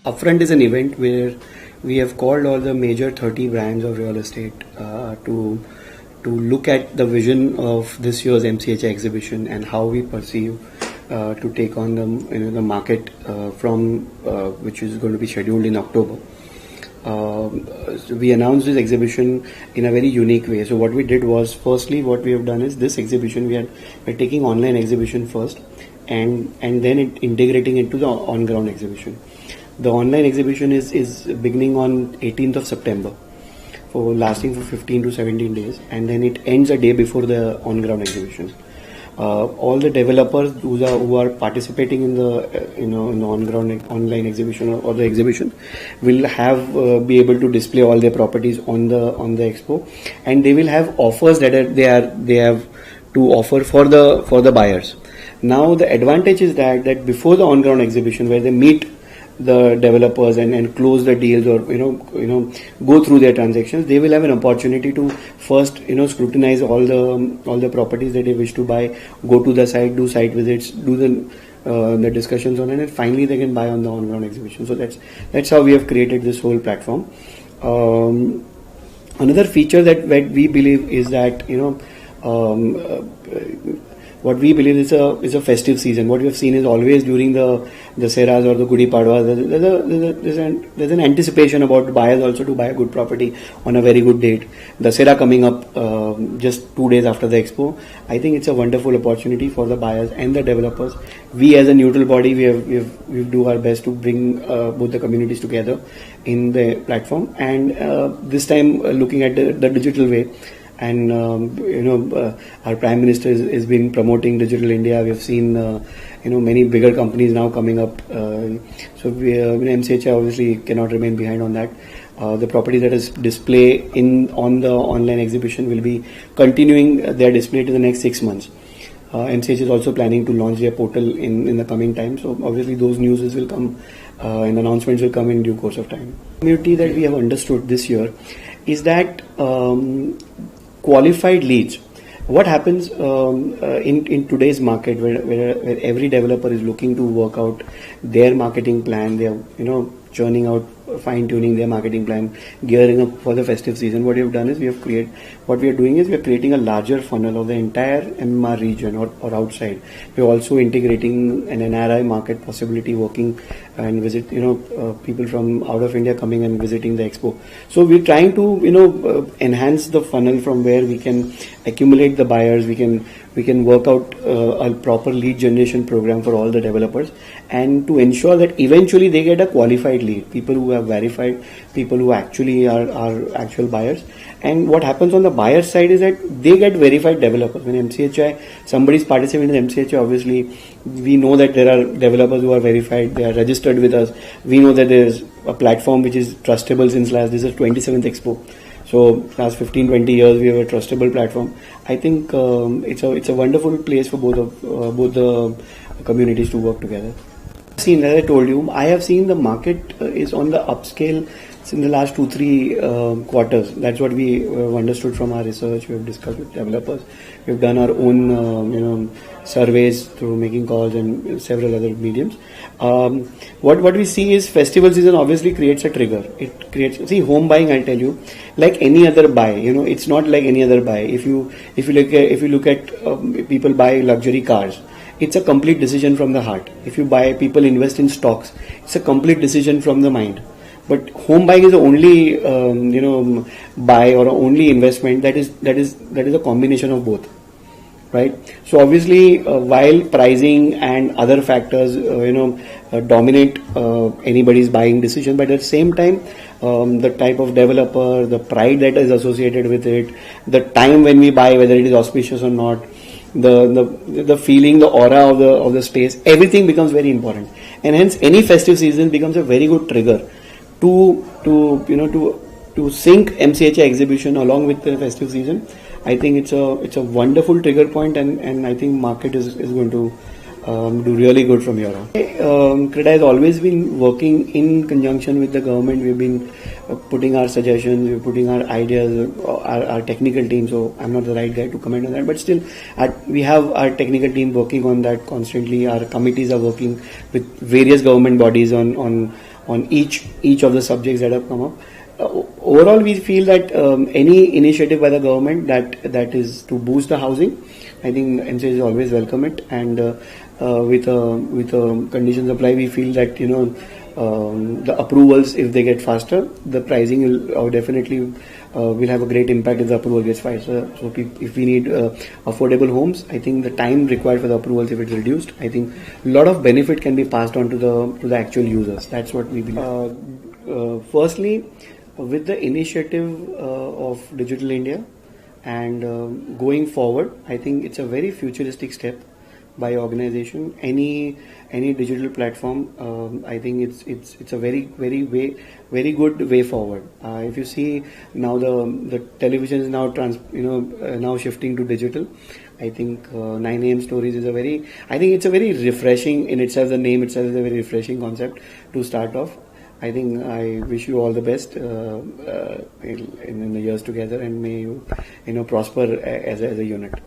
Upfront is an event where we have called all the major 30 brands of real estate to look at the vision of this year's MCHI exhibition and how we perceive to take on the market from which is going to be scheduled in October. So we announced this exhibition in a very unique way. So what we did was, firstly, what we have done is this exhibition we're taking online exhibition first, and then integrating into the on-ground exhibition. The online exhibition is beginning on 18th of September, for lasting for 15 to 17 days, and then it ends a day before the on-ground exhibition. All the developers who are participating in the in the on-ground online exhibition or the exhibition will have be able to display all their properties on the expo, and they will have offers that they have to offer for the buyers. Now the advantage is that before the on-ground exhibition, where they meet the developers and close the deals, or go through their transactions, they will have an opportunity to first scrutinize all the properties that they wish to buy, go to the site, do site visits, do the discussions on it, and finally they can buy on the on-ground exhibition. So that's how we have created this whole platform. Another feature that we believe is that what we believe is a festive season. What we have seen is always during the Seras or the Gudi Padwa, there's an anticipation about buyers also to buy a good property on a very good date. The Sera coming up just 2 days after the expo. I think it's a wonderful opportunity for the buyers and the developers. We as a neutral body, we do our best to bring both the communities together in the platform, and this time looking at the digital way. And our Prime Minister has been promoting Digital India. We have seen many bigger companies now coming up. So MCHI obviously cannot remain behind on that. The property that is display on the online exhibition will be continuing their display to the next 6 months. MCH is also planning to launch their portal in the coming time. So obviously those news will come and announcements will come in due course of time. Community that we have understood this year is that qualified leads. What happens in today's market, where every developer is looking to work out their marketing plan, they are churning out, fine-tuning their marketing plan, gearing up for the festive season. What we have done is we are creating a larger funnel of the entire MMR region or outside. We are also integrating an NRI market possibility, working and visit people from out of India coming and visiting the expo. So we're trying to enhance the funnel from where we can accumulate the buyers. We can work out a proper lead generation program for all the developers, and to ensure that eventually they get a qualified lead, people who have verified, people who actually are actual buyers. And what happens on the buyer side is that they get verified developers. When somebody is participating in MCHI, obviously we know that there are developers who are verified, they are registered with us. We know that there is a platform which is trustable since this is 27th Expo. So last 15-20 years we have a trustable platform. I think it's a wonderful place for both the communities to work together. As I told you, I have seen the market is on the upscale in the last 2-3 quarters. That's what we have understood from our research. We have discussed with developers. We have done our own surveys through making calls and several other mediums. What we see is festival season obviously creates a trigger. It creates, home buying, I'll tell you, like any other buy, it's not like any other buy. If you look at people buy luxury cars, it's a complete decision from the heart. If you buy, people invest in stocks, it's a complete decision from the mind. But home buying is the only buy or only investment that is a combination of both, right? So obviously while pricing and other factors dominate anybody's buying decision, but at the same time the type of developer, the pride that is associated with it, the time when we buy, whether it is auspicious or not, the feeling, the aura of the space, everything becomes very important, and hence any festive season becomes a very good trigger to sync MCHI exhibition along with the festive season. I think it's a wonderful trigger point, and I think market is going to do really good from here on. CREDAI has always been working in conjunction with the government. We've been putting our suggestions, we're putting our ideas, our technical team. So I'm not the right guy to comment on that, but still, we have our technical team working on that constantly. Our committees are working with various government bodies on each of the subjects that have come up. Overall, we feel that any initiative by the government that is to boost the housing, I think MCHI is always welcome it, and with a conditions apply, we feel that the approvals, if they get faster, the pricing will definitely will have a great impact if the approval gets faster. So if we need affordable homes, I think the time required for the approvals, if it's reduced, I think a lot of benefit can be passed on to the actual users. That's what we believe. Firstly, with the initiative of Digital India and going forward, I think it's a very futuristic step by organization. Any digital platform, I think it's a very good way forward. If you see now, the television is now now shifting to digital. I think 9 a.m. stories is I think it's a very refreshing in itself. The name itself is a very refreshing concept to start off. I think I wish you all the best in the years together, and may you prosper as a unit.